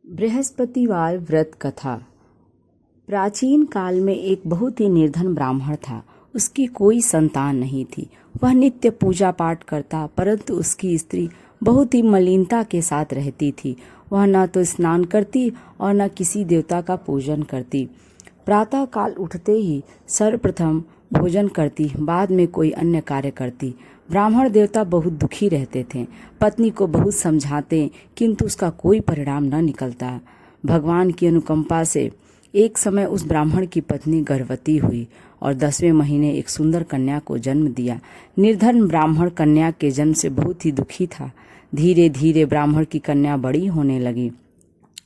बृहस्पतिवार व्रत कथा। प्राचीन काल में एक बहुत ही निर्धन ब्राह्मण था। उसकी कोई संतान नहीं थी। वह नित्य पूजा पाठ करता, परंतु उसकी स्त्री बहुत ही मलिनता के साथ रहती थी। वह न तो स्नान करती और न किसी देवता का पूजन करती। प्रातः काल उठते ही सर्वप्रथम भोजन करती, बाद में कोई अन्य कार्य करती। ब्राह्मण देवता बहुत दुखी रहते थे। पत्नी को बहुत समझाते, किंतु उसका कोई परिणाम न निकलता। भगवान की अनुकंपा से एक समय उस ब्राह्मण की पत्नी गर्भवती हुई और 10वें महीने एक सुंदर कन्या को जन्म दिया। निर्धन ब्राह्मण कन्या के जन्म से बहुत ही दुखी था। धीरे धीरे ब्राह्मण की कन्या बड़ी होने लगी।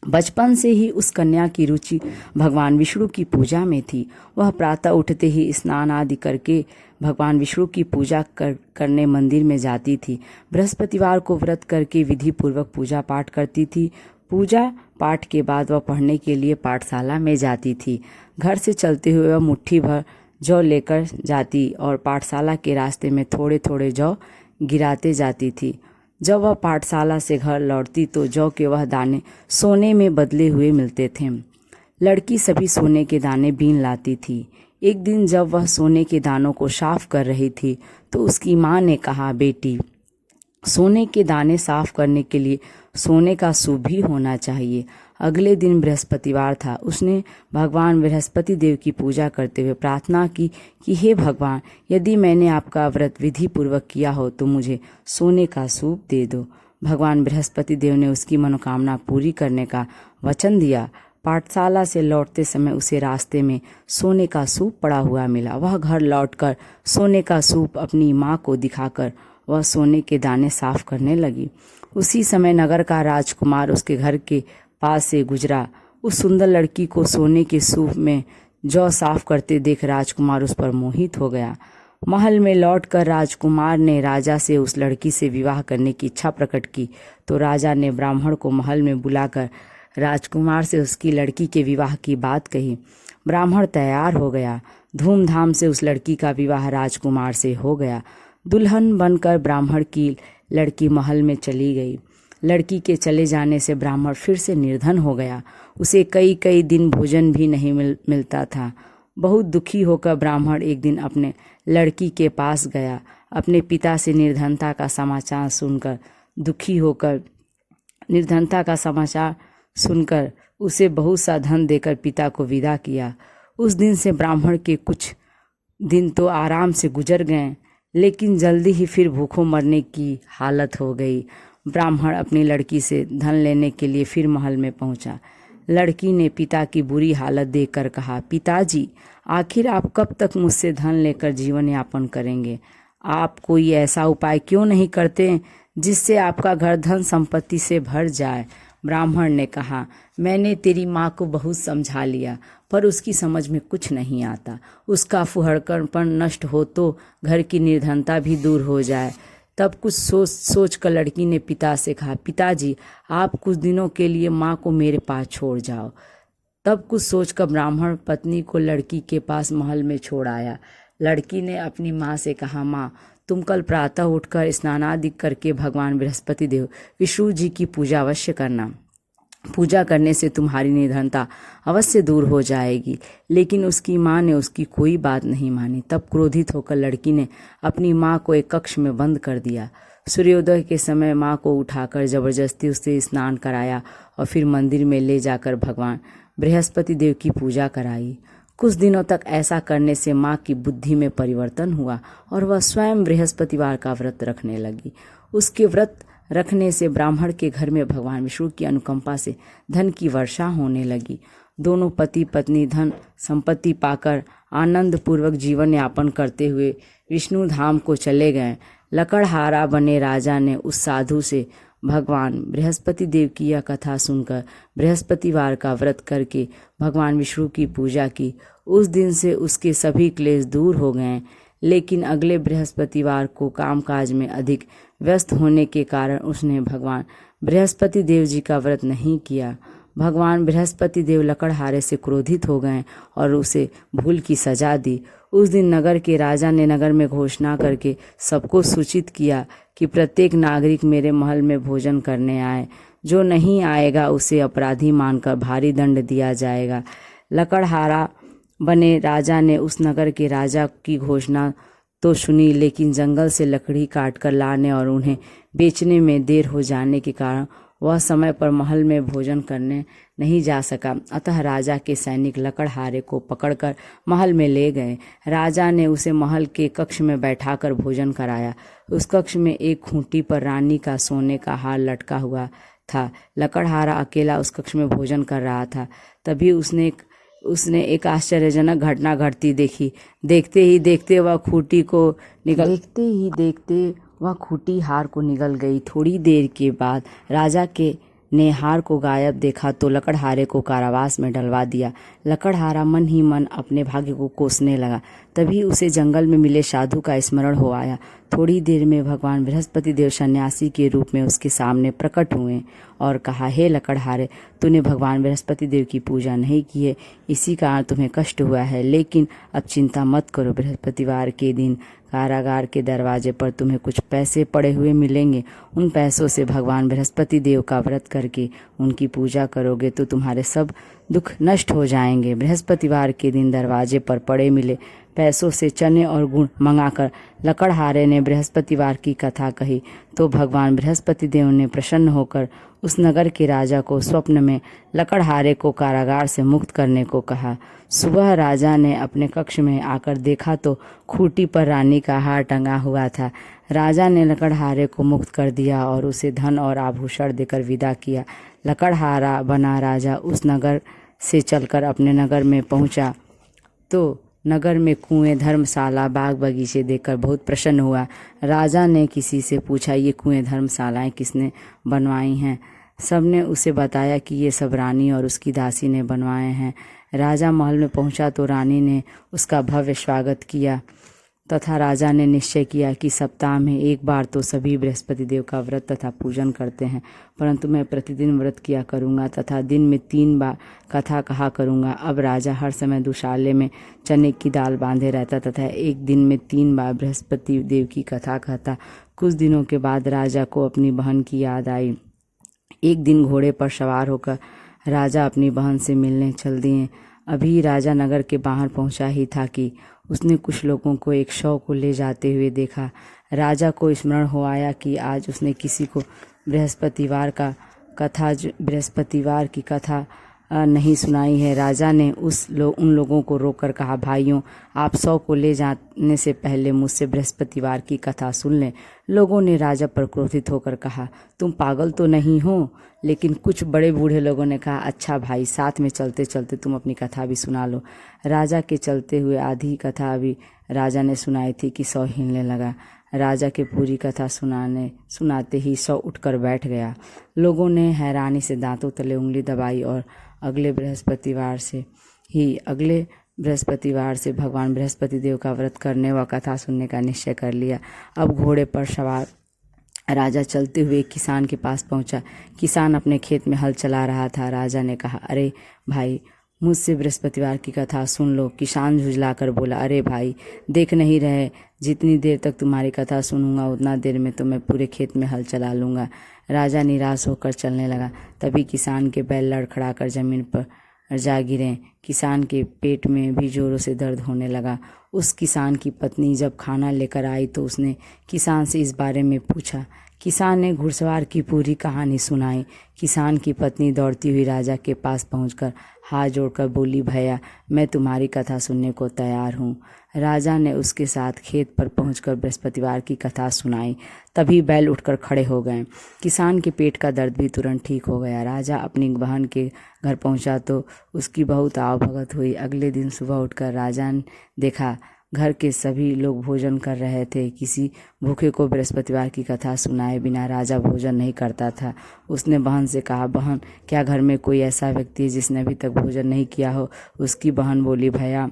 बचपन से ही उस कन्या की रुचि भगवान विष्णु की पूजा में थी। वह प्रातः उठते ही स्नान आदि करके भगवान विष्णु की पूजा करने मंदिर में जाती थी। बृहस्पतिवार को व्रत करके विधि पूर्वक पूजा पाठ करती थी। पूजा पाठ के बाद वह पढ़ने के लिए पाठशाला में जाती थी। घर से चलते हुए वह मुट्ठी भर जौ लेकर जाती और पाठशाला के रास्ते में थोड़े थोड़े जौ गिराते जाती थी। जब वह पाठशाला से घर लौटती तो जौ के वह दाने सोने में बदले हुए मिलते थे। लड़की सभी सोने के दाने बीन लाती थी। एक दिन जब वह सोने के दानों को साफ कर रही थी तो उसकी माँ ने कहा, बेटी, सोने के दाने साफ करने के लिए सोने का सूप भी होना चाहिए। अगले दिन बृहस्पतिवार था। उसने भगवान बृहस्पति देव की पूजा करते हुए प्रार्थना की कि हे भगवान, यदि मैंने आपका व्रत विधि पूर्वक किया हो तो मुझे सोने का सूप दे दो। भगवान बृहस्पति देव ने उसकी मनोकामना पूरी करने का वचन दिया। पाठशाला से लौटते समय उसे रास्ते में सोने का सूप पड़ा हुआ मिला। वह घर लौटकर सोने का सूप अपनी माँ को दिखाकर वह सोने के दाने साफ करने लगी। उसी समय नगर का राजकुमार उसके घर के पास से गुजरा। उस सुंदर लड़की को सोने के सूप में जौ साफ करते देख राजकुमार उस पर मोहित हो गया। महल में लौटकर राजकुमार ने राजा से उस लड़की से विवाह करने की इच्छा प्रकट की तो राजा ने ब्राह्मण को महल में बुलाकर राजकुमार से उसकी लड़की के विवाह की बात कही। ब्राह्मण तैयार हो गया। धूमधाम से उस लड़की का विवाह राजकुमार से हो गया। दुल्हन बनकर ब्राह्मण की लड़की महल में चली गई। लड़की के चले जाने से ब्राह्मण फिर से निर्धन हो गया। उसे कई कई दिन भोजन भी नहीं मिलता था। बहुत दुखी होकर ब्राह्मण एक दिन अपने लड़की के पास गया। अपने पिता से निर्धनता का समाचार सुनकर उसे बहुत सा धन देकर पिता को विदा किया। उस दिन से ब्राह्मण के कुछ दिन तो आराम से गुजर गए, लेकिन जल्दी ही फिर भूखों मरने की हालत हो गई। ब्राह्मण अपनी लड़की से धन लेने के लिए फिर महल में पहुंचा। लड़की ने पिता की बुरी हालत देखकर कहा, पिताजी, आखिर आप कब तक मुझसे धन लेकर जीवन यापन करेंगे? आप कोई ऐसा उपाय क्यों नहीं करते जिससे आपका घर धन संपत्ति से भर जाए? ब्राह्मण ने कहा, मैंने तेरी माँ को बहुत समझा लिया, पर उसकी समझ में कुछ नहीं आता। उसका फुहड़कपन नष्ट हो तो घर की निर्धनता भी दूर हो जाए। तब कुछ सोच कर लड़की ने पिता से कहा, पिताजी, आप कुछ दिनों के लिए माँ को मेरे पास छोड़ जाओ। तब कुछ सोचकर ब्राह्मण पत्नी को लड़की के पास महल में छोड़ आया। लड़की ने अपनी माँ से कहा, माँ, तुम कल प्रातः उठकर स्नानादि करके भगवान बृहस्पति देव विष्णु जी की पूजा अवश्य करना। पूजा करने से तुम्हारी निर्धनता अवश्य दूर हो जाएगी। लेकिन उसकी माँ ने उसकी कोई बात नहीं मानी। तब क्रोधित होकर लड़की ने अपनी माँ को एक कक्ष में बंद कर दिया। सूर्योदय के समय माँ को उठाकर जबरदस्ती उससे स्नान कराया और फिर मंदिर में ले जाकर भगवान बृहस्पति देव की पूजा कराई। कुछ दिनों तक ऐसा करने से माँ की बुद्धि में परिवर्तन हुआ और वह स्वयं बृहस्पतिवार का व्रत रखने लगी। उसके व्रत रखने से ब्राह्मण के घर में भगवान विष्णु की अनुकंपा से धन की वर्षा होने लगी। दोनों पति पत्नी धन संपत्ति पाकर आनंद पूर्वक जीवन यापन करते हुए विष्णु धाम को चले गए। लकड़हारा बने राजा ने उस साधु से भगवान बृहस्पति देव की यह कथा सुनकर बृहस्पतिवार का व्रत करके भगवान विष्णु की पूजा की। उस दिन से उसके सभी क्लेश दूर हो गए। लेकिन अगले बृहस्पतिवार को कामकाज में अधिक व्यस्त होने के कारण उसने भगवान बृहस्पति देव जी का व्रत नहीं किया। भगवान बृहस्पति देव लकड़हारे से क्रोधित हो गए और उसे भूल की सजा दी। उस दिन नगर के राजा ने नगर में घोषणा करके सबको सूचित किया कि प्रत्येक नागरिक मेरे महल में भोजन करने आए। जो नहीं आएगा उसे अपराधी मानकर भारी दंड दिया जाएगा। लकड़हारा बने राजा ने उस नगर के राजा की घोषणा तो सुनी, लेकिन जंगल से लकड़ी काटकर लाने और उन्हें बेचने में देर हो जाने के कारण वह समय पर महल में भोजन करने नहीं जा सका। अतः राजा के सैनिक लकड़हारे को पकड़कर महल में ले गए। राजा ने उसे महल के कक्ष में बैठाकर भोजन कराया। उस कक्ष में एक खूंटी पर रानी का सोने का हार लटका हुआ था। लकड़हारा अकेला उस कक्ष में भोजन कर रहा था। तभी उसने एक आश्चर्यजनक घटना घटती देखी। देखते ही देखते वह खूंटी हार को निगल गई। थोड़ी देर के बाद राजा के ने हार को गायब देखा तो लकड़हारे को कारावास में डलवा दिया। लकड़हारा मन ही मन अपने भाग्य को कोसने लगा। तभी उसे जंगल में मिले साधु का स्मरण हो आया। थोड़ी देर में भगवान बृहस्पति देव सन्यासी के रूप में उसके सामने प्रकट हुए और कहा, हे लकड़हारे, तूने भगवान बृहस्पति देव की पूजा नहीं की है, इसी कारण तुम्हें कष्ट हुआ है। लेकिन अब चिंता मत करो, बृहस्पतिवार के दिन कारागार के दरवाजे पर तुम्हें कुछ पैसे पड़े हुए मिलेंगे। उन पैसों से भगवान बृहस्पति देव का व्रत करके उनकी पूजा करोगे तो तुम्हारे सब दुख नष्ट हो जाएंगे। बृहस्पतिवार के दिन दरवाजे पर पड़े मिले पैसों से चने और गुड़ मंगाकर लकड़हारे ने बृहस्पतिवार की कथा कही तो भगवान बृहस्पति देव ने प्रसन्न होकर उस नगर के राजा को स्वप्न में लकड़हारे को कारागार से मुक्त करने को कहा। सुबह राजा ने अपने कक्ष में आकर देखा तो खूंटी पर रानी का हार टंगा हुआ था। राजा ने लकड़हारे को मुक्त कर दिया और उसे धन और आभूषण देकर विदा किया। लकड़हारा बना राजा उस नगर से चलकर अपने नगर में पहुंचा तो नगर में कुएं, धर्मशाला, बाग बगीचे देखकर बहुत प्रसन्न हुआ। राजा ने किसी से पूछा, ये कुएं, धर्मशालाएं किसने बनवाई हैं? सबने उसे बताया कि ये सब रानी और उसकी दासी ने बनवाए हैं। राजा महल में पहुंचा तो रानी ने उसका भव्य स्वागत किया तथा राजा ने निश्चय किया कि सप्ताह में एक बार तो सभी बृहस्पति देव का व्रत तथा पूजन करते हैं, परंतु मैं प्रतिदिन व्रत किया करूंगा तथा दिन में 3 बार कथा कहा करूंगा। अब राजा हर समय दुशाले में चने की दाल बांधे रहता तथा एक दिन में 3 बार बृहस्पति देव की कथा कहता। कुछ दिनों के बाद राजा को अपनी बहन की याद आई। एक दिन घोड़े पर सवार होकर राजा अपनी बहन से मिलने चल दिए। अभी राजा नगर के बाहर पहुंचा ही था कि उसने कुछ लोगों को एक शव को ले जाते हुए देखा। राजा को स्मरण हो आया कि आज उसने किसी को बृहस्पतिवार की कथा नहीं सुनाई है। राजा ने उन लोगों को रोककर कहा, भाइयों, आप शव को ले जाने से पहले मुझसे बृहस्पतिवार की कथा सुन लें। लोगों ने राजा पर क्रोधित होकर कहा, तुम पागल तो नहीं हो? लेकिन कुछ बड़े बूढ़े लोगों ने कहा, अच्छा भाई, साथ में चलते चलते तुम अपनी कथा भी सुना लो। राजा के चलते हुए आधी कथा अभी राजा ने सुनाई थी कि शव हिलने लगा। राजा के पूरी कथा सुनाते ही शव उठकर बैठ गया। लोगों ने हैरानी से दांतों तले उंगली दबाई और अगले बृहस्पतिवार से भगवान बृहस्पति देव का व्रत करने व कथा सुनने का निश्चय कर लिया। अब घोड़े पर सवार राजा चलते हुए एक किसान के पास पहुंचा। किसान अपने खेत में हल चला रहा था। राजा ने कहा, अरे भाई, मुझसे बृहस्पतिवार की कथा सुन लो। किसान झुंझलाकर बोला, अरे भाई, देख नहीं रहे, जितनी देर तक तुम्हारी कथा सुनूंगा उतना देर में तो मैं पूरे खेत में हल चला लूँगा। राजा निराश होकर चलने लगा। तभी किसान के बैल लड़खड़ाकर जमीन पर जा गिरे। किसान के पेट में भी जोरों से दर्द होने लगा। उस किसान की पत्नी जब खाना लेकर आई तो उसने किसान से इस बारे में पूछा। किसान ने घुड़सवार की पूरी कहानी सुनाई। किसान की पत्नी दौड़ती हुई राजा के पास पहुंचकर हाथ जोड़कर बोली, भैया, मैं तुम्हारी कथा सुनने को तैयार हूँ। राजा ने उसके साथ खेत पर पहुंचकर बृहस्पतिवार की कथा सुनाई। तभी बैल उठकर खड़े हो गए। किसान के पेट का दर्द भी तुरंत ठीक हो गया। राजा अपनी बहन के घर पहुंचा तो उसकी बहुत आवभगत हुई। अगले दिन सुबह उठकर राजा ने देखा घर के सभी लोग भोजन कर रहे थे। किसी भूखे को बृहस्पतिवार की कथा सुनाए बिना राजा भोजन नहीं करता था। उसने बहन से कहा, बहन, क्या घर में कोई ऐसा व्यक्ति है जिसने अभी तक भोजन नहीं किया हो? उसकी बहन बोली, भैया,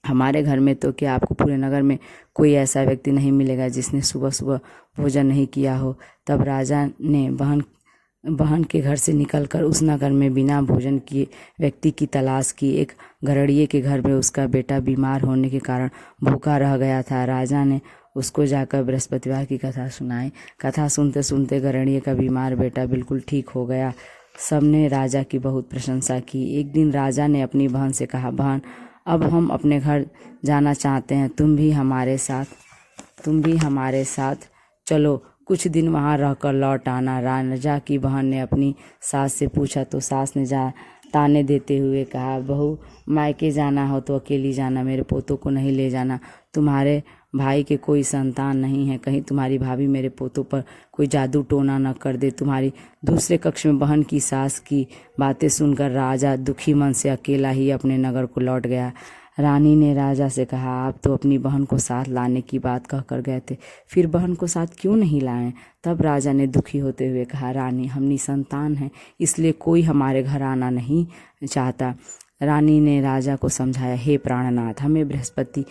हमारे घर में तो क्या आपको पूरे नगर में कोई ऐसा व्यक्ति नहीं मिलेगा जिसने सुबह सुबह भोजन नहीं किया हो। तब राजा ने बहन बहन के घर से निकलकर उस नगर में बिना भोजन किए व्यक्ति की तलाश की। एक गरड़िए के घर में उसका बेटा बीमार होने के कारण भूखा रह गया था। राजा ने उसको जाकर बृहस्पतिवार की कथा सुनाई। कथा सुनते सुनते गरड़िए का बीमार बेटा बिल्कुल ठीक हो गया। सबने राजा की बहुत प्रशंसा की। एक दिन राजा ने अपनी बहन से कहा, बहन, अब हम अपने घर जाना चाहते हैं, तुम भी हमारे साथ चलो, कुछ दिन वहाँ रहकर लौट आना। राजा की बहन ने अपनी सास से पूछा तो सास ने ताने देते हुए कहा, बहू, मायके जाना हो तो अकेली जाना, मेरे पोतों को नहीं ले जाना। तुम्हारे भाई के कोई संतान नहीं है, कहीं तुम्हारी भाभी मेरे पोतों पर कोई जादू टोना न कर दे। तुम्हारी दूसरे कक्ष में बहन की सास की बातें सुनकर राजा दुखी मन से अकेला ही अपने नगर को लौट गया। रानी ने राजा से कहा, आप तो अपनी बहन को साथ लाने की बात कहकर गए थे, फिर बहन को साथ क्यों नहीं लाए? तब राजा ने दुखी होते हुए कहा, रानी, हम निसंतान हैं, इसलिए कोई हमारे घर आना नहीं चाहता। रानी ने राजा को समझाया, हे प्राणनाथ, हमें बृहस्पति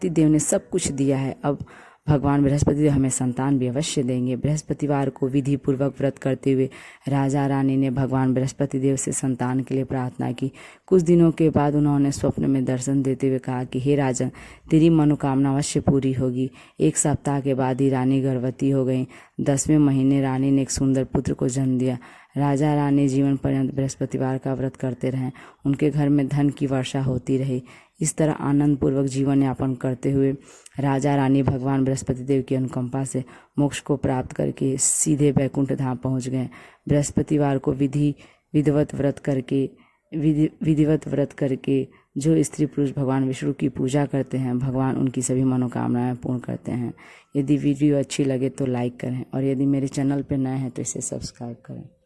देव ने सब कुछ दिया है, अब भगवान बृहस्पति देव हमें संतान भी अवश्य देंगे। बृहस्पतिवार को विधि पूर्वक व्रत करते हुए राजा रानी ने भगवान बृहस्पति देव से संतान के लिए प्रार्थना की। कुछ दिनों के बाद उन्होंने स्वप्न में दर्शन देते हुए कहा कि हे राजन, तेरी मनोकामना अवश्य पूरी होगी। एक सप्ताह के बाद ही रानी गर्भवती हो गई। 10वें महीने रानी ने एक सुंदर पुत्र को जन्म दिया। राजा रानी जीवन पर्यंत बृहस्पतिवार का व्रत करते रहे। उनके घर में धन की वर्षा होती रही। इस तरह आनंद पूर्वक जीवन यापन करते हुए राजा रानी भगवान बृहस्पति देव की अनुकंपा से मोक्ष को प्राप्त करके सीधे वैकुंठ धाम पहुंच गए। बृहस्पतिवार को विधिवत व्रत करके जो स्त्री पुरुष भगवान विष्णु की पूजा करते हैं, भगवान उनकी सभी मनोकामनाएं पूर्ण करते हैं। यदि वीडियो अच्छी लगे तो लाइक करें और यदि मेरे चैनल पर नए हैं तो इसे सब्सक्राइब करें।